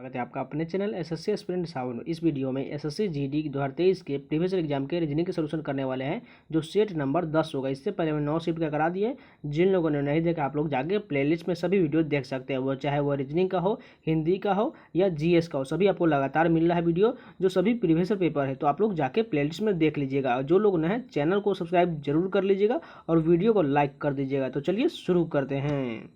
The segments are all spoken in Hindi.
स्वागत है आपका अपने चैनल एसएससी एस्पिरेंट 7। इस वीडियो में एसएससी जीडी 2023 के प्रीवियस एग्जाम के रीजनिंग के सोल्यूशन करने वाले हैं, जो सेट नंबर 10 होगा। इससे पहले मैं 9 शिफ्ट का करा दिए। जिन लोगों ने नहीं देखा, आप लोग जाके प्लेलिस्ट में सभी वीडियो देख सकते हैं, वो चाहे वो रीजनिंग का हो, हिंदी का हो या जीएस का हो, सभी आपको लगातार मिल रहा है वीडियो, जो सभी प्रीवियस पेपर है। तो आप लोग जाके प्लेलिस्ट में देख लीजिएगा। जो लोग नए हैं, चैनल को सब्सक्राइब जरूर कर लीजिएगा और वीडियो को लाइक कर दीजिएगा। तो चलिए शुरू करते हैं।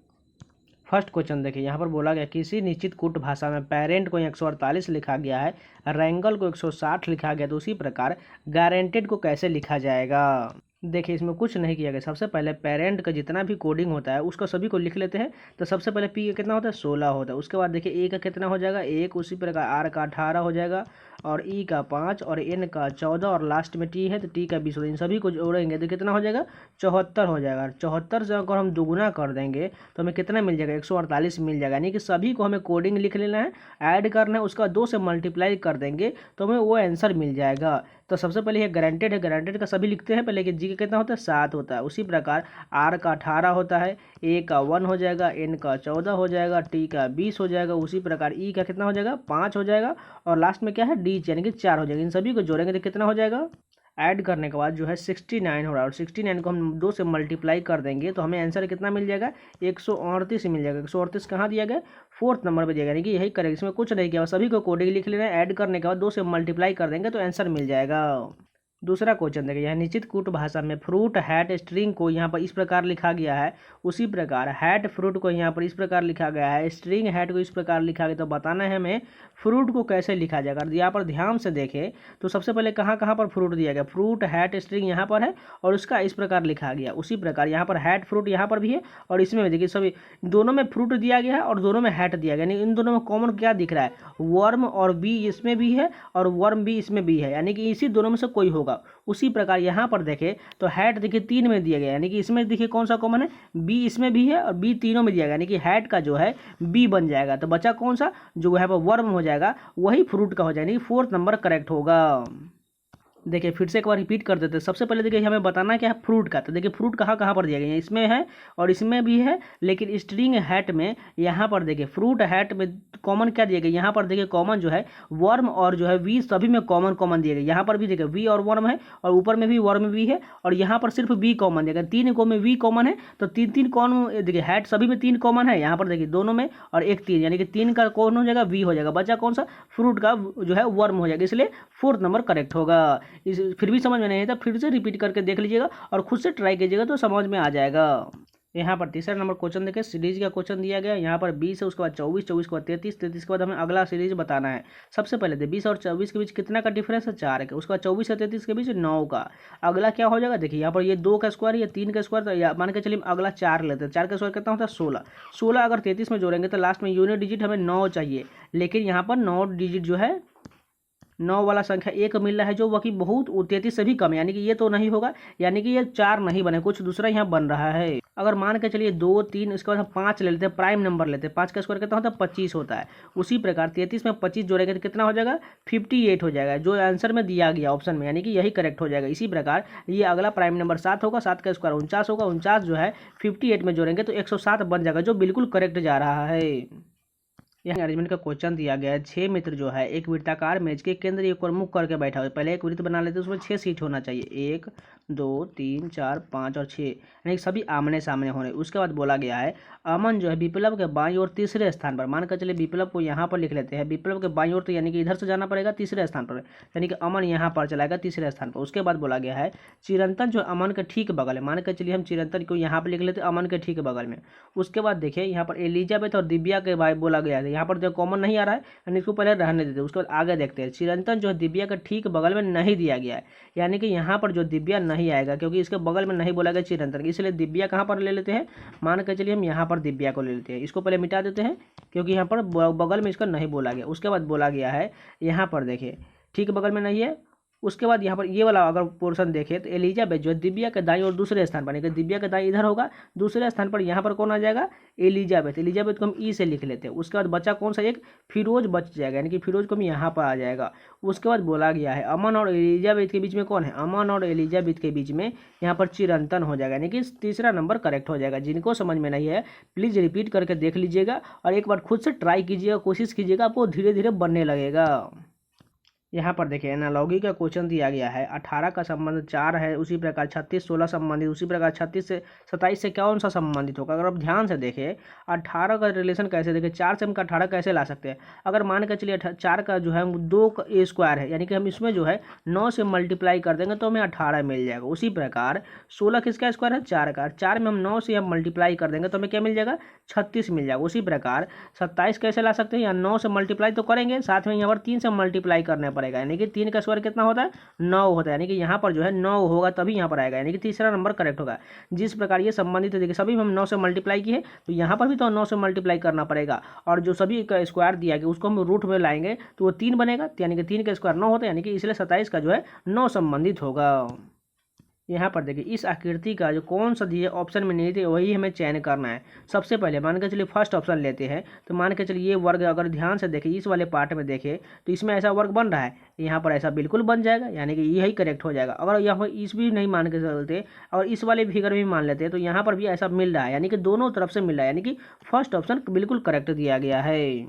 फर्स्ट क्वेश्चन देखिए, यहाँ पर बोला गया किसी निश्चित कूट भाषा में पेरेंट को 148 लिखा गया है, रैंगल को 160 लिखा गया, तो उसी प्रकार गारंटेड को कैसे लिखा जाएगा। देखिए, इसमें कुछ नहीं किया गया। सबसे पहले पेरेंट का जितना भी कोडिंग होता है उसका सभी को लिख लेते हैं। तो सबसे पहले पी का कितना होता है, 16 होता है। उसके बाद देखिए ए का कितना हो जाएगा, 1। उसी प्रकार आर का 18 हो जाएगा, और ई का 5, और एन का 14, और लास्ट में टी है तो टी का 20 होगा। इन सभी को जोड़ेंगे तो कितना हो जाएगा, 74 हो जाएगा। 74 से अगर हम दोगुना कर देंगे तो हमें कितना मिल जाएगा, 148 मिल जाएगा। यानी कि सभी को हमें कोडिंग लिख लेना है, ऐड करना है, उसका 2 से मल्टीप्लाई कर देंगे तो हमें वो आंसर मिल जाएगा। तो सबसे पहले ये गारंटेड है, गारंटेड का सभी लिखते हैं पहले कि जी का कितना होता है, 7 होता है। उसी प्रकार आर का 18 होता है, ए का 1 हो जाएगा, एन का 14 हो जाएगा, टी का 20 हो जाएगा। उसी प्रकार ई का कितना हो जाएगा, 5 हो जाएगा, और लास्ट में क्या है, डी यानी कि 4 हो जाएगा। इन सभी को जोड़ेंगे तो कितना हो जाएगा, ऐड करने के बाद जो है 69 हो रहा है, और 69 को हम 2 से मल्टीप्लाई कर देंगे तो हमें आंसर कितना मिल जाएगा, 138 मिल जाएगा। 138 कहाँ दिया गया, 4th नंबर पे दिया गया। यानी कि यही करेंगे, इसमें कुछ नहीं किया, सभी को कोडिंग लिख लेना है, ऐड करने के बाद 2 से मल्टीप्लाई कर देंगे तो आंसर मिल जाएगा। दूसरा क्वेश्चन देखिए, यह निश्चित कूट भाषा में फ्रूट हैट स्ट्रिंग को यहाँ पर इस प्रकार लिखा गया है। उसी प्रकार हैट फ्रूट को यहाँ पर इस प्रकार लिखा गया है, स्ट्रिंग हैट को इस प्रकार लिखा गया। तो बताना है हमें फ्रूट को कैसे लिखा जाएगा। यहाँ पर ध्यान से देखें तो सबसे पहले कहाँ कहाँ पर फ्रूट दिया गया, फ्रूट हैट स्ट्रिंग यहाँ पर है और उसका इस प्रकार लिखा गया। उसी प्रकार यहाँ पर हैट फ्रूट यहाँ पर भी है, और इसमें भी देखिए सभी दोनों में फ्रूट दिया गया है और दोनों में हैट दिया गया। यानी इन दोनों में कॉमन क्या दिख रहा है, वर्म और बी इसमें भी है और वर्म भी इसमें भी है, यानी कि इसी दोनों में से कोई होगा। उसी प्रकार यहाँ पर देखें तो हैट देखिए 3 में दिया गया, यानी कि इसमें देखिए कौन सा कॉमन है, बी इसमें भी है और बी तीनों में दिया गया, यानी कि हैट का जो है बी बन जाएगा। तो बचा कौन सा, जो है वो वर्म हो जाएगा, वही फ्रूट का हो जाएगा, यानी 4th नंबर करेक्ट होगा। देखिए फिर से एक बार रिपीट कर देते हैं। सबसे पहले देखिए हमें बताना क्या है, फ्रूट का। तो देखिए फ्रूट कहाँ कहाँ पर दिया गया है, इसमें है और इसमें भी है, लेकिन स्ट्रिंग हैट में यहाँ पर देखिए फ्रूट हैट में कॉमन क्या दिया गया, यहाँ पर देखिए कॉमन जो है वर्म और जो है वी, सभी में कॉमन कॉमन दिए गए। यहाँ पर भी देखिए वी और वर्म है, और ऊपर में भी वर्म भी है, और यहाँ पर सिर्फ वी कॉमन दिया गया। 3 को में वी कॉमन है, तो 3 कौन देखिए हैट सभी में 3 कॉमन है, यहाँ पर देखिए दोनों में, और एक 3, यानी कि 3 का कौन हो जाएगा, वी हो जाएगा। बचा कौन सा, फ्रूट का जो है वर्म हो जाएगा, इसलिए 4th नंबर करेक्ट होगा। इस फिर भी समझ में नहीं आता, फिर से रिपीट करके देख लीजिएगा और खुद से ट्राई कीजिएगा तो समझ में आ जाएगा। यहाँ पर तीसरा नंबर क्वेश्चन देखिए, सीरीज का क्वेश्चन दिया गया। यहाँ पर 20 है, उसके बाद 24, 24 के बाद 33, 33 के बाद हमें अगला सीरीज बताना है। सबसे पहले 20 और 24 के बीच कितना का डिफरेंस है, 4 का। उसके बाद 24 और 33 के बीच 9 का। अगला क्या हो जाएगा, देखिए यहाँ पर ये 2 का स्क्वायर, ये 3 का स्क्वायर, तो मान के चलिए अगला 4 लेते हैं। 4 का स्क्वायर कितना होता है, 16। 16 अगर 33 में जोड़ेंगे तो लास्ट में यूनिट डिजिट हमें 9 चाहिए, लेकिन यहाँ पर 9 डिजिट जो है 9 वाला संख्या 1 मिल रहा है, जो बाकी बहुत 33 से भी कम है, यानी कि ये तो नहीं होगा, यानी कि ये 4 नहीं बने, कुछ दूसरा यहाँ बन रहा है। अगर मान के चलिए 2, 3, इसके बाद हम 5 ले लेते हैं, प्राइम नंबर लेते हैं। 5 का स्क्वायर कितना होता है, 25 होता है। उसी प्रकार 33 में 25 जोड़ेंगे तो कितना हो जाएगा, 58 हो जाएगा, जो आंसर में दिया गया ऑप्शन में, यानी कि यही करेक्ट हो जाएगा। इसी प्रकार ये अगला प्राइम नंबर 7 होगा, 7 का स्क्वायर 49 होगा, 49 जो है 58 में जोड़ेंगे तो 107 बन जाएगा, जो बिल्कुल करेक्ट जा रहा है। यहाँ अरेंजमेंट का क्वेश्चन दिया गया है, 6 मित्र जो है एक वृत्ताकार मेज के केंद्र एक और मुख करके बैठा हुआ है। पहले एक वृत्त बना लेते हैं, उसमें 6 सीट होना चाहिए, 1, 2, 3, 4, 5 और 6, यानी सभी आमने सामने होने। उसके बाद बोला गया है अमन जो है विप्लव के बाईं ओर तीसरे स्थान पर, मान कर चलिए विप्लव को यहाँ पर लिख लेते हैं, विप्लव के बाईं ओर, तो यानी कि इधर से जाना पड़ेगा तीसरे स्थान पर, यानी कि अमन यहाँ पर चलाएगा तीसरे स्थान पर। उसके बाद बोला गया है चिरंतन जो अमन के ठीक बगल है, मान कर चलिए हम चिरंतन को यहाँ पर लिख लेते हैं अमन के ठीक बगल में। उसके बाद देखिए यहाँ पर एलिजाबेथ और दिव्या के भाई बोला गया है, यहाँ पर जो कॉमन नहीं आ रहा है, यानी इसको पहले रहने देते हैं। उसके बाद आगे देखते हैं, चिरंतन जो है दिव्या के ठीक बगल में नहीं दिया गया है, यानी कि यहाँ पर जो दिव्या नहीं आएगा, क्योंकि इसके बगल में नहीं बोला गया चिरंतन, इसलिए दिव्या कहाँ पर ले लेते हैं, मान कर चलिए हम यहाँ पर दिव्या को ले लेते हैं। इसको पहले मिटा देते हैं क्योंकि यहाँ पर बगल में इसका नहीं बोला गया। उसके बाद बोला गया है यहाँ पर देखिए ठीक बगल में नहीं है, उसके बाद यहाँ पर ये वाला अगर पोर्शन देखें तो एलिजाबेथ जो है दिव्या के दाईं और दूसरे स्थान पर, यानी कि दिव्या के दाईं इधर होगा, दूसरे स्थान पर यहाँ पर कौन आ जाएगा, एलिजाबेथ। एलिजाबेथ को हम ई से लिख लेते हैं। उसके बाद बचा कौन सा, एक फिरोज बच जाएगा, यानी कि फिरोज को हम यहाँ पर आ जाएगा। उसके बाद बोला गया है अमन और एलिजाबेथ के बीच में कौन है, अमन और एलिजाबेथ के बीच में यहाँ पर चिरंतन हो जाएगा, यानी कि तीसरा नंबर करेक्ट हो जाएगा। जिनको समझ में नहीं है प्लीज़ रिपीट करके देख लीजिएगा और एक बार खुद से ट्राई कीजिएगा, कोशिश कीजिएगा, आपको धीरे धीरे बनने लगेगा। यहाँ पर देखिए एनालॉगी का क्वेश्चन दिया गया है। 18 का संबंध 4 है, उसी प्रकार 36 16 संबंधित, उसी प्रकार 36 से 27 से कौन सा संबंधित होगा। अगर आप ध्यान से देखें 18 का रिलेशन कैसे देखें, 4 से हम 18 कैसे ला सकते हैं। अगर मान के चलिए 4 का जो है 2 का ए स्क्वायर है, यानी कि हम इसमें जो है 9 से मल्टीप्लाई कर देंगे तो हमें 18 मिल जाएगा। उसी प्रकार 16 किसका स्क्वायर है, 4 का, 4 में हम 9 से हम मल्टीप्लाई कर देंगे तो हमें क्या मिल जाएगा, 36 मिल जाएगा। उसी प्रकार 27 कैसे ला सकते हैं, यहाँ 9 से मल्टीप्लाई तो करेंगे, साथ में यहाँ पर 3 से मल्टीप्लाई करने पड़ेगा, यानी कि 3 का स्क्वायर कितना होता है, 9 होता है, यानी कि यहाँ पर जो है 9 होगा तभी यहाँ पर आएगा, यानी कि तीसरा नंबर करेक्ट होगा। जिस प्रकार ये संबंधित है, देखिए सभी हम 9 से मल्टीप्लाई किए तो यहाँ पर भी तो 9 से मल्टीप्लाई करना पड़ेगा, और जो सभी का स्क्वायर दिया गया उसको हम रूट में लाएंगे तो वो 3 बनेगा, यानी कि 3 का स्क्वायर 9 होता है, यानी कि इसलिए 27 का जो है 9 संबंधित होगा। यहाँ पर देखिए इस आकृति का जो कौन सा दिए ऑप्शन में नहीं थे वही हमें चयन करना है। सबसे पहले मान के चलिए फर्स्ट ऑप्शन लेते हैं, तो मान के चलिए ये वर्ग अगर ध्यान से देखें इस वाले पार्ट में देखें तो इसमें ऐसा वर्ग बन रहा है, यहाँ पर ऐसा बिल्कुल बन जाएगा, यानी कि यही करेक्ट हो जाएगा। अगर यहाँ इस भी नहीं मान के चलते और इस वाले फिगर भी मान लेते तो यहाँ पर भी ऐसा मिल रहा है, यानी कि दोनों तरफ से मिल रहा है, यानी कि फर्स्ट ऑप्शन बिल्कुल करेक्ट दिया गया है।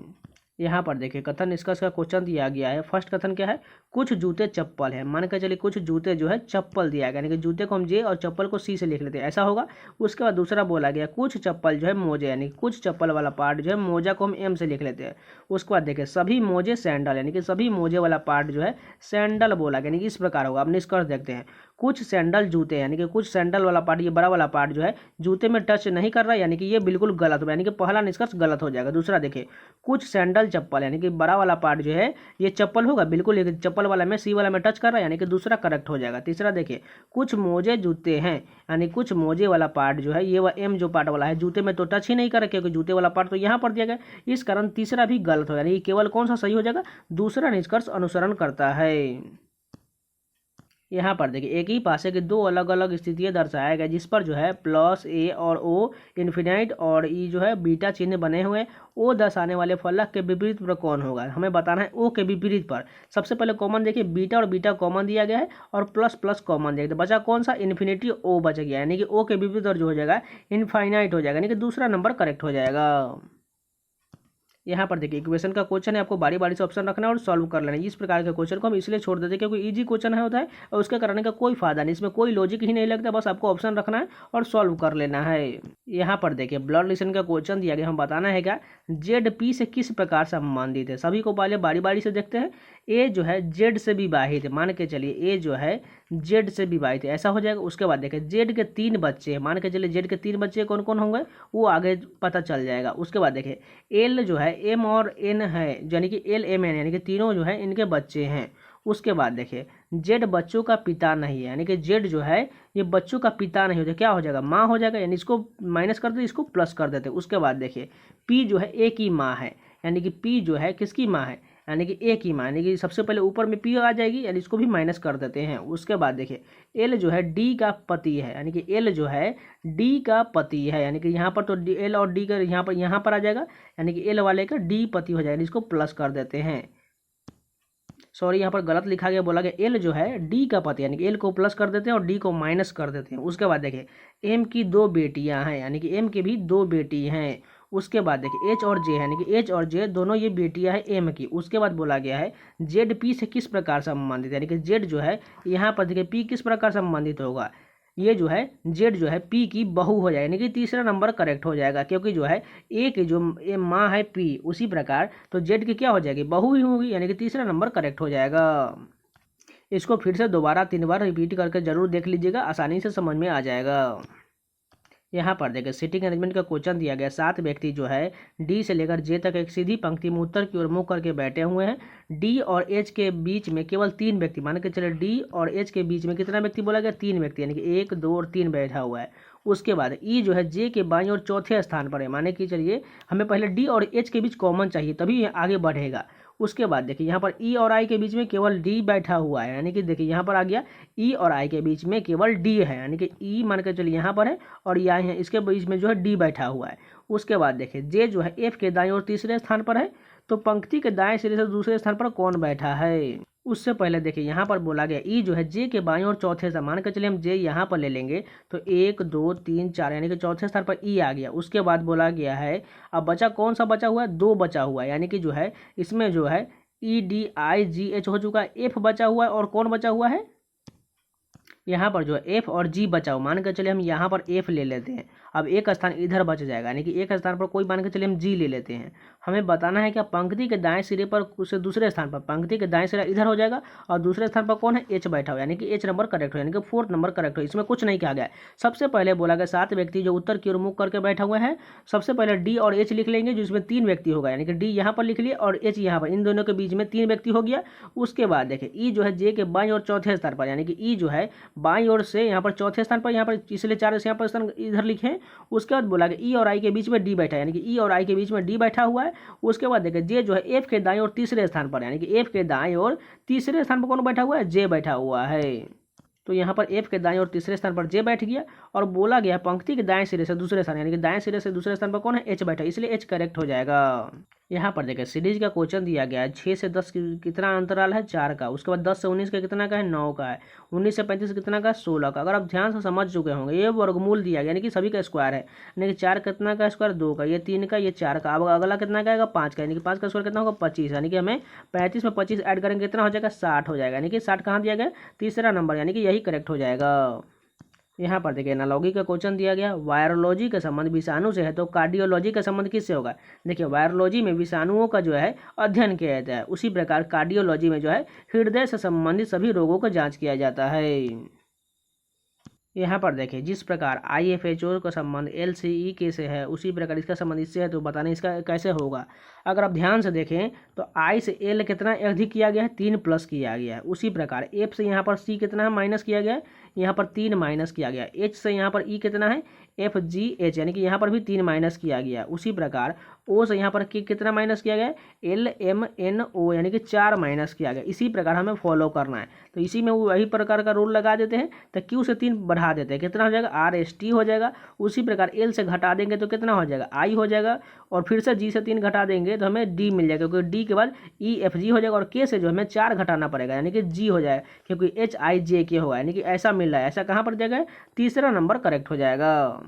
यहाँ पर देखिए कथन निष्कर्ष का क्वेश्चन दिया गया है। फर्स्ट कथन क्या है, कुछ जूते चप्पल है, मान के चलिए कुछ जूते जो है चप्पल दिया गया, यानी कि जूते को हम जे और चप्पल को सी से लिख लेते हैं, ऐसा होगा। उसके बाद दूसरा बोला गया कुछ चप्पल जो है मोजे, यानी कुछ चप्पल वाला पार्ट जो है मोजा को हम एम से लिख लेते हैं। उसके बाद देखिए सभी मोजे सैंडल, यानी कि सभी मोजे वाला पार्ट जो है सैंडल बोला गया, यानी कि इस प्रकार होगा। अब निष्कर्ष देखते हैं, कुछ सैंडल जूते, यानी कि कुछ सैंडल वाला पार्ट, ये बड़ा वाला पार्ट जो है जूते में टच नहीं कर रहा है, यानी कि ये बिल्कुल गलत होगा, यानी कि पहला निष्कर्ष गलत हो जाएगा। दूसरा देखिए कुछ सैंडल चप्पल, यानी कि बड़ा वाला पार्ट जो है ये चप्पल होगा बिल्कुल, ये चप्पल वाला में सी वाला में टच कर रहा है, यानी कि दूसरा करेक्ट हो जाएगा। तीसरा देखिए कुछ मोजे जूते हैं, यानी कुछ मोजे वाला पार्ट जो है ये एम जो पार्ट वाला है जूते में तो टच ही नहीं कर रहा, क्योंकि जूते वाला पार्ट तो यहाँ पर दिया गया, इस कारण तीसरा भी गलत हो, यानी कि केवल कौन सा सही हो जाएगा, दूसरा निष्कर्ष अनुसरण करता है। यहाँ पर देखिए एक ही पासे की दो अलग अलग स्थितियाँ दर्शाया गया, जिस पर जो है प्लस ए और ओ इन्फिनाइट और ई जो है बीटा चिन्ह बने हुए हैं। ओ दर्शाने वाले फलक के विपरीत पर कौन होगा, हमें बताना है ओ के विपरीत पर। सबसे पहले कॉमन देखिए बीटा और बीटा कॉमन दिया गया है और प्लस प्लस कॉमन दिया गया, तो बचा कौन सा, इन्फिनिटी ओ बच गया, यानी कि ओ के विपरीत और जो हो जाएगा इनफाइनाइट हो जाएगा, यानी कि दूसरा नंबर करेक्ट हो जाएगा। यहाँ पर देखिए इक्वेशन का क्वेश्चन है, आपको बारी बारी से ऑप्शन रखना है और सॉल्व कर लेना है। इस प्रकार के क्वेश्चन को हम इसलिए छोड़ देते हैं क्योंकि इजी क्वेश्चन है होता है और उसके करने का कोई फायदा नहीं, इसमें कोई लॉजिक ही नहीं लगता, बस आपको ऑप्शन रखना है और सॉल्व कर लेना है। यहाँ पर देखिए ब्लड रिलेशन का क्वेश्चन दिया गया, हम बताना है क्या, जेड पी से किस प्रकार संबंधित है। सभी को पहले बारी बारी से देखते हैं। ए जो है जेड से विवाहित है, मान के चलिए ए जो है जेड से विवाहित है, ऐसा हो जाएगा। उसके बाद देखिए जेड के 3 बच्चे हैं, मान के चलिए जेड के 3 बच्चे कौन कौन होंगे वो आगे पता चल जाएगा। उसके बाद देखिए एल जो है एम और एन है, यानी कि एल एम एन, यानी कि तीनों जो है इनके बच्चे हैं। उसके बाद देखिए जेड बच्चों का पिता नहीं है, यानी कि जेड जो है ये बच्चों का पिता नहीं होता, क्या हो जाएगा, माँ हो जाएगा, यानी इसको माइनस कर देते इसको प्लस कर देते। उसके बाद देखिए पी जो है ए की माँ है, यानी कि पी जो है किसकी माँ है, यानी कि ए की माँ, यानी कि सबसे पहले ऊपर में पी आ जाएगी, यानी इसको भी माइनस कर देते हैं। उसके बाद देखिए एल जो है डी का पति है, यानी कि एल जो है डी का पति है, यानी कि यहाँ पर तो एल और डी का यहाँ पर आ जाएगा, यानी कि एल वाले का डी पति हो जाएगा, इसको प्लस कर देते हैं। सॉरी यहाँ पर गलत लिखा गया, बोला गया एल जो है डी का पति, यानी कि एल को प्लस कर देते हैं और डी को माइनस कर देते हैं। उसके बाद देखिए एम की 2 बेटियां हैं, यानी कि एम की भी 2 बेटी हैं। उसके बाद देखिए एच और जे, यानी कि एच और जे दोनों ये बेटियां हैं एम की। उसके बाद बोला गया है जेड पी से किस प्रकार संबंधित, यानी कि जेड जो है यहाँ पर देखिए पी किस प्रकार संबंधित होगा, ये जो है जेड जो है पी की बहू हो जाएगी, यानी कि तीसरा नंबर करेक्ट हो जाएगा, क्योंकि जो है ए की जो माँ है पी, उसी प्रकार तो जेड की क्या हो जाएगी, बहू ही होगी, यानी कि तीसरा नंबर करेक्ट हो जाएगा। इसको फिर से दोबारा 3 बार रिपीट करके जरूर देख लीजिएगा, आसानी से समझ में आ जाएगा। यहाँ पर देखिए सिटिंग अरेंजमेंट का क्वेश्चन दिया गया, 7 व्यक्ति जो है डी से लेकर जे तक एक सीधी पंक्ति में उत्तर की ओर मुंह करके बैठे हुए हैं। डी और एच के बीच में केवल 3 व्यक्ति, मान के चले डी और एच के बीच में कितना व्यक्ति बोला गया, 3 व्यक्ति, यानी कि 1 2 और 3 बैठा हुआ है। उसके बाद ई जो है जे के बाईं और चौथे स्थान पर है, माने कि चलिए हमें पहले डी और एच के बीच कॉमन चाहिए तभी आगे बढ़ेगा। उसके बाद देखिए यहाँ पर ई और आई के बीच में केवल डी बैठा हुआ है, यानी कि देखिए यहाँ पर आ गया ई और आई के बीच में केवल डी है, यानी कि ई मान के चलिए यहाँ पर है और ये आई है, इसके बीच में जो है डी बैठा हुआ है। उसके बाद देखिए जे जो है एफ के दाईं ओर तीसरे स्थान पर है, तो पंक्ति के दाएं सिरे से दूसरे स्थान पर कौन बैठा है। उससे पहले देखिए यहाँ पर बोला गया ई जो है जे के बाईं और चौथे स्थान, मान के चलिए हम जे यहाँ पर ले लेंगे तो 1 2 3 4 यानी कि चौथे स्थान पर ई आ गया। उसके बाद बोला गया है अब बचा कौन सा बचा हुआ है, 2 बचा हुआ है, यानी कि जो है इसमें जो है EDIGH हो चुका है, एफ बचा हुआ है और कौन बचा हुआ है यहाँ पर जो है एफ और जी बचा हुआ। मान के चलिए हम यहाँ पर एफ ले लेते हैं, अब एक स्थान इधर बच जाएगा, यानी कि एक स्थान पर कोई मान के चलिए हम जी ले लेते हैं। हमें बताना है कि पंक्ति के दाएं सिरे पर उससे दूसरे स्थान पर, पंक्ति के दाएं सिरा इधर हो जाएगा और दूसरे स्थान पर कौन है, एच बैठा हुआ, यानी कि एच नंबर करेक्ट हो, यानी कि 4th नंबर करेक्ट हो। इसमें कुछ नहीं कहा गया है। सबसे पहले बोला गया 7 व्यक्ति जो उत्तर की ओर मुख करके बैठा हुए हैं। सबसे पहले डी और एच लिख लेंगे, जिसमें 3 व्यक्ति होगा, यानी कि डी यहाँ पर लिख लिया और एच यहाँ पर, इन दोनों के बीच में 3 व्यक्ति हो गया। उसके बाद देखिए ई जो है जे के बाईं और चौथे स्थान पर, यानी कि ई जो है बाईं ओर से यहाँ पर चौथे स्थान पर, यहाँ पर इसलिए 4 से यहाँ पर स्थान इधर लिखे। उसके बाद बोला गया ई और आई के बीच में डी बैठा है, यानी कि ई और आई के बीच में डी बैठा हुआ है। उसके बाद देखिए जे जो है एफ के दाईं और तीसरे स्थान पर, यानी कि एफ के दाईं और तीसरे स्थान पर कौन बैठा हुआ है, जे बैठा हुआ है। तो यहाँ पर एफ के दाएं और तीसरे स्थान पर जे बैठ गया और बोला गया पंक्ति के दाएं सिरे से दूसरे स्थान, यानी कि दाएं सिरे से दूसरे स्थान पर कौन है, एच बैठा, इसलिए एच करेक्ट हो जाएगा। यहाँ पर देखिए सीरीज का क्वेश्चन दिया गया है 6 से 10 कितना अंतराल है, 4 का। उसके बाद 10 से 19 का कितना का है, 9 का है। 19 से 35 कितना का, 16 का। अगर आप ध्यान से समझ चुके होंगे ये वर्गमूल दिया गया, यानी कि सभी का स्क्वायर है, यानी कि 4 कितना का स्क्वायर, 2 का, ये 3 का, ये 4 का। अब अगला कितना का आएगा, 5 का, यानी कि 5 का स्क्वायर कितना होगा, 25, यानी कि हमें 35 में 25 ऐड करेंगे कितना हो जाएगा, 60 हो जाएगा, यानी कि 60 कहाँ दिया गया, तीसरा नंबर, यानी कि यही करेक्ट हो जाएगा। यहाँ पर देखिए एनालॉजी का क्वेश्चन दिया गया, वायरोलॉजी का संबंध विषाणु से है तो कार्डियोलॉजी का संबंध किससे होगा। देखिए वायरोलॉजी में विषाणुओं का जो है अध्ययन किया जाता है, उसी प्रकार कार्डियोलॉजी में जो है हृदय से संबंधित सभी रोगों का जांच किया जाता है। यहाँ पर देखिए जिस प्रकार IFHO का संबंध LCE से है, उसी प्रकार इसका संबंध इससे है, तो बताना इसका कैसे होगा। अगर आप ध्यान से देखें तो I से L कितना अधिक किया गया है, 3 प्लस किया गया है। उसी प्रकार F से यहाँ पर C कितना है, माइनस किया गया है, यहाँ पर 3 माइनस किया गया। H से यहाँ पर E कितना है, FGH, यानी कि यहाँ पर भी 3 माइनस किया गया। उसी प्रकार O से यहाँ पर कितना माइनस किया गया, LMNO, यानी कि 4 माइनस किया गया। इसी प्रकार हमें फॉलो करना है, तो इसी में वही प्रकार का रूल लगा देते हैं, तो Q से 3 बढ़ा देते हैं, कितना हो जाएगा, RST हो जाएगा। उसी प्रकार L से घटा देंगे तो कितना हो जाएगा, I हो जाएगा, और फिर से G से 3 घटा देंगे तो हमें D मिल जाएगा, क्योंकि D के बाद EFG हो जाएगा, और K से जो हमें 4 घटाना पड़ेगा, यानी कि G हो जाएगा, क्योंकि HIJK होगा, यानी कि ऐसा मिल रहा है। ऐसा कहाँ पर जाएगा, तीसरा नंबर करेक्ट हो जाएगा।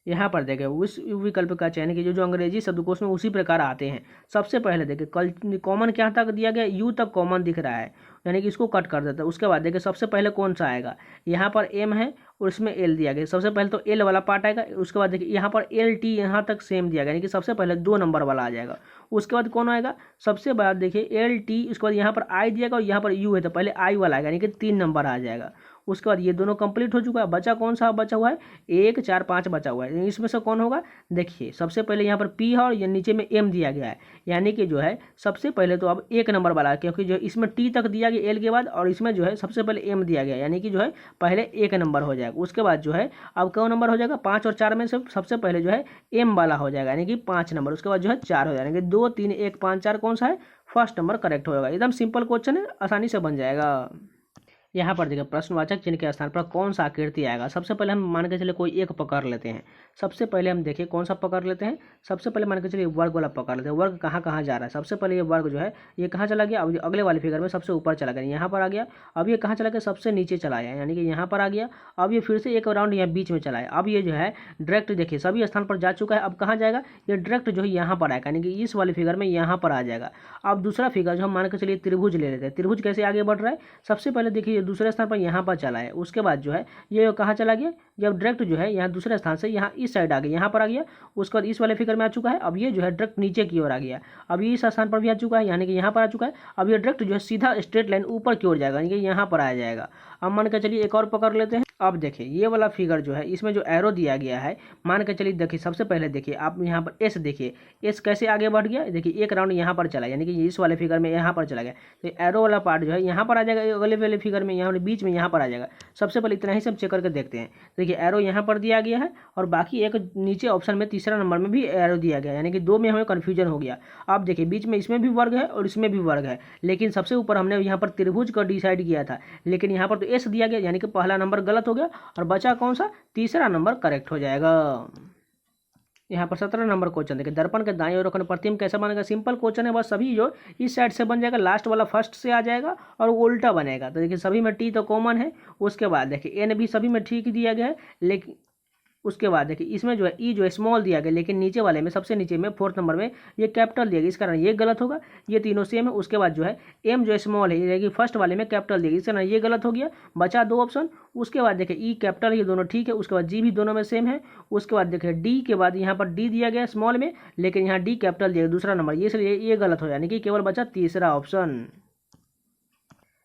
यहाँ पर देखिए उस विकल्प का चयन कीजिए जो अंग्रेजी शब्दकोश में उसी प्रकार आते हैं। सबसे पहले देखिए कॉमन क्या तक दिया गया, यू तक कॉमन दिख रहा है, यानी कि इसको कट कर देता है। उसके बाद देखिए सबसे पहले कौन सा आएगा, यहाँ पर एम है और इसमें एल दिया गया, सबसे पहले तो एल वाला पार्ट आएगा। उसके बाद देखिए यहाँ पर एल टी यहाँ तक सेम दिया गया, यानी कि सबसे पहले 2 नंबर वाला आ जाएगा। उसके बाद कौन आएगा, सबसे बाद देखिए एल टी, उसके बाद यहाँ पर आई दिएगा और यहाँ पर यू है तो पहले आई वाला आएगा, यानी कि 3 नंबर आ जाएगा। उसके बाद ये दोनों कंप्लीट हो चुका है। बचा कौन सा बचा हुआ है, 1 4 5 बचा हुआ है। इसमें से कौन होगा, देखिए सबसे पहले यहाँ पर पी है और ये नीचे में एम दिया गया है, यानी कि जो है सबसे पहले तो अब 1 नंबर वाला है, क्योंकि जो इसमें टी तक दिया गया एल के बाद, और इसमें जो है सबसे पहले एम दिया गया, यानी कि जो है पहले 1 नंबर हो जाएगा। उसके बाद जो है अब कौन नंबर हो जाएगा, 5 और 4 में से सबसे पहले जो है एम वाला हो जाएगा, यानी कि 5 नंबर। उसके बाद जो है 4 हो जाएगा, यानी कि 2 3 1 5 4 कौन सा है, फर्स्ट नंबर करेक्ट होगा। एकदम सिंपल क्वेश्चन है, आसानी से बन जाएगा। यहाँ पर देखिए प्रश्नवाचक चिन्ह के स्थान पर कौन सा आकृति आएगा। सबसे पहले हम मान के चले कोई एक पकड़ लेते हैं। सबसे पहले हम देखिए कौन सा पकड़ लेते हैं, सबसे पहले मान के चलिए वर्ग वाला पकड़ लेते हैं। वर्ग कहाँ कहाँ जा रहा है, सबसे पहले ये वर्ग जो है ये कहाँ चला गया, अब अगले वाले फिगर में सबसे ऊपर चला गया, यहाँ पर आ गया। अब ये कहाँ चला गया, सबसे नीचे चला गया, यानी कि यहाँ पर आ गया। अब ये फिर से एक राउंड यहाँ बीच में चला है। अब ये जो है डायरेक्ट देखिए सभी स्थान पर जा चुका है। अब कहाँ जाएगा, ये डायरेक्ट जो है यहाँ पर आएगा, यानी कि इस वाले फिगर में यहाँ पर आ जाएगा। अब दूसरा फिगर जो हम मान के चलिए त्रिभुज ले लेते हैं। त्रिभुज कैसे आगे बढ़ रहा है, सबसे पहले देखिए दूसरे स्थान पर यहाँ पर चला है। उसके बाद जो है ये कहाँ चला गया, जब डायरेक्ट जो है यहाँ दूसरे स्थान से यहाँ इस साइड आ गया, यहाँ पर आ गया। उसके बाद इस वाले फिगर में आ चुका है। अब ये जो है डायरेक्ट नीचे की ओर आ गया। अब ये इस स्थान पर भी आ चुका है, यानी कि यहाँ पर आ चुका है। अब ये डायरेक्ट जो है सीधा स्ट्रेट लाइन ऊपर की ओर जाएगा, यानी कि यहाँ पर आ जाएगा। अब मान के चलिए एक और पकड़ लेते हैं। अब देखिए ये वाला फिगर जो है इसमें जो एरो दिया गया है, मान के चलिए देखिए सबसे पहले देखिए आप यहाँ पर एस देखिए, एस कैसे आगे बढ़ गया, देखिए एक राउंड यहाँ पर चला, यानी कि इस वाले फिगर में यहाँ पर चला गया। तो एरो वाला पार्ट जो है यहाँ पर आ जाएगा अगले वाले फिगर में। में यहाँ पर बीच में यहाँ पर आ जाएगा। सबसे पहले इतना ही सब चेक करके देखते हैं। देखिए एरो यहाँ पर दिया गया है और बाकी एक नीचे ऑप्शन में तीसरा नंबर में भी एरो दिया गया है, यानी कि दो में हमें कन्फ्यूजन हो गया। अब देखिए बीच में इसमें भी वर्ग है और इसमें भी वर्ग है, लेकिन सबसे ऊपर हमने यहाँ पर त्रिभुज का डिसाइड किया था, लेकिन यहाँ पर तो एस दिया गया, यानी कि पहला नंबर गलत हो गया और बचा कौन सा, तीसरा नंबर करेक्ट हो जाएगा। यहाँ पर 17 नंबर क्वेश्चन देखिए, दर्पण के दाएं ओर रखने प्रतिबिंब कैसा बनेगा। सिंपल क्वेश्चन है, बस सभी जो इस साइड से बन जाएगा, लास्ट वाला फर्स्ट से आ जाएगा और वो उल्टा बनेगा। तो देखिए सभी में टी तो कॉमन है। उसके बाद देखिए एन भी सभी में ठीक दिया गया है, लेकिन उसके बाद देखिए इसमें जो है ई जो है स्मॉल दिया गया, लेकिन नीचे वाले में सबसे नीचे में फोर्थ नंबर में ये कैपिटल दिया गया, इस कारण ये गलत होगा। ये तीनों सेम है। उसके बाद जो है एम जो है स्मॉल है, ये फर्स्ट वाले में कैपिटल दिया गया, इस कारण ये गलत हो गया। बचा दो ऑप्शन। उसके बाद देखिए ई कैपिटल, ये दोनों ठीक है। उसके बाद जी भी दोनों में सेम है। उसके बाद देखिए डी के बाद यहाँ पर डी दिया गया स्मॉल में, लेकिन यहाँ डी कैपिटल दिया गया दूसरा नंबर, ये इसलिए ये गलत हो, यानी कि केवल बचा तीसरा ऑप्शन।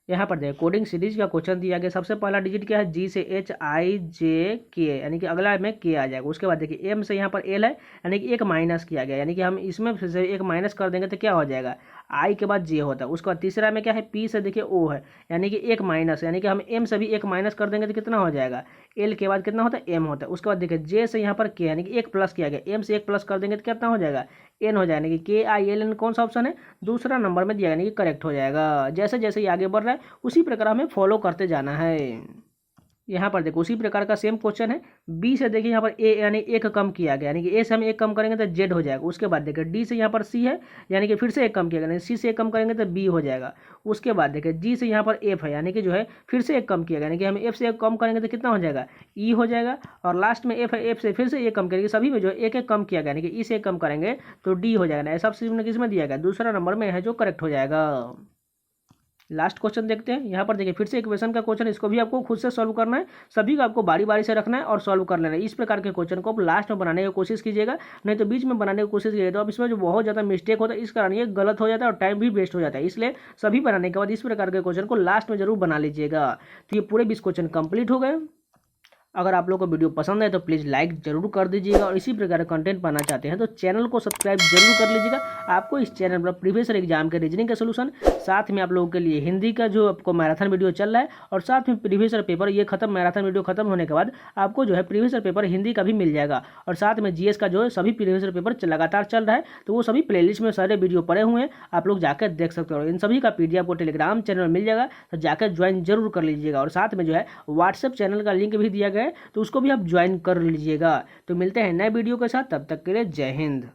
यहाँ पर देखिए कोडिंग सीरीज का क्वेश्चन दिया गया। सबसे पहला डिजिट क्या है, जी से एच आई जे के, यानी कि अगला में के आ जाएगा। उसके बाद देखिए एम से यहाँ पर एल है, यानी कि एक माइनस किया गया, यानी कि हम इसमें से एक माइनस कर देंगे तो क्या हो जाएगा, आई के बाद जे होता है। उसके बाद तीसरा में क्या है, पी से देखिए ओ है, यानी कि एक माइनस, यानी कि हम एम से भी एक माइनस कर देंगे तो कितना हो जाएगा, एल के बाद कितना होता है, एम होता है। उसके बाद देखिए जे से यहाँ पर के, यानी कि एक प्लस किया गया, एम से एक प्लस कर देंगे तो कितना हो जाएगा, एन हो जाएगा, यानी कि के आई एल एन कौन सा ऑप्शन है, दूसरा नंबर में दिया, यानी कि करेक्ट हो जाएगा। जैसे जैसे ये आगे बढ़ रहा है उसी प्रकार हमें फॉलो करते जाना है। यहाँ पर देखो उसी प्रकार का सेम क्वेश्चन है। बी से देखिए यहाँ पर ए, यानी एक कम किया गया, यानी कि ए से हम एक कम करेंगे तो जेड हो जाएगा। उसके बाद देखिए डी से यहाँ पर सी है, यानी कि फिर से एक कम किया गया, सी से एक कम करेंगे तो बी हो जाएगा। उसके बाद देखिए जी से यहाँ पर एफ है, यानी कि जो है फिर से एक कम किया गया, यानी कि हम एफ से एक कम करेंगे तो कितना हो जाएगा, ई हो जाएगा। और लास्ट में एफ है, एफ से फिर से एक कम करेंगे, सभी में जो है एक एक कम किया गया, यानी कि ई से एक कम करेंगे तो डी हो जाएगा। ऐसा किसमें दिया गया, दूसरा नंबर में है जो करेक्ट हो जाएगा। लास्ट क्वेश्चन देखते हैं। यहाँ पर देखिए फिर से इक्वेशन का क्वेश्चन, इसको भी आपको खुद से सॉल्व करना है। सभी को आपको बारी बारी से रखना है और सॉल्व कर लेना है। इस प्रकार के क्वेश्चन को आप लास्ट में बनाने की कोशिश कीजिएगा, नहीं तो बीच में बनाने की कोशिश कीजिएगा तो अब इसमें जो बहुत ज़्यादा मिस्टेक होता है, इस कारण ये गलत हो जाता है और टाइम भी वेस्ट हो जाता है। इसलिए सभी बनाने के बाद इस प्रकार के क्वेश्चन को लास्ट में जरूर बना लीजिएगा। तो ये पूरे 20 क्वेश्चन कंप्लीट हो गए। अगर आप लोग को वीडियो पसंद है तो प्लीज़ लाइक जरूर कर दीजिएगा, और इसी प्रकार का कंटेंट पाना चाहते हैं तो चैनल को सब्सक्राइब जरूर कर लीजिएगा। आपको इस चैनल पर प्रीवियस ईयर एग्जाम के रीजनिंग का सोल्यूशन, साथ में आप लोगों के लिए हिंदी का जो आपको मैराथन वीडियो चल रहा है, और साथ में प्रीवियस ईयर पेपर, ये खत्म मैराथन वीडियो खत्म होने के बाद आपको जो है प्रीवियस ईयर पेपर हिंदी का भी मिल जाएगा। और साथ में जीएस का जो है सभी प्रीवियस ईयर पेपर लगातार चल रहा है, तो वो सभी प्लेलिस्ट में सारे वीडियो पड़े हुए हैं, आप लोग जाकर देख सकते हो। इन सभी का पीडीएफ आपको टेलीग्राम चैनल में मिल जाएगा, तो जाकर ज्वाइन जरूर कर लीजिएगा। और साथ में जो है व्हाट्सएप चैनल का लिंक भी दिया गया है, तो उसको भी आप ज्वाइन कर लीजिएगा। तो मिलते हैं नए वीडियो के साथ, तब तक के लिए जय हिंद।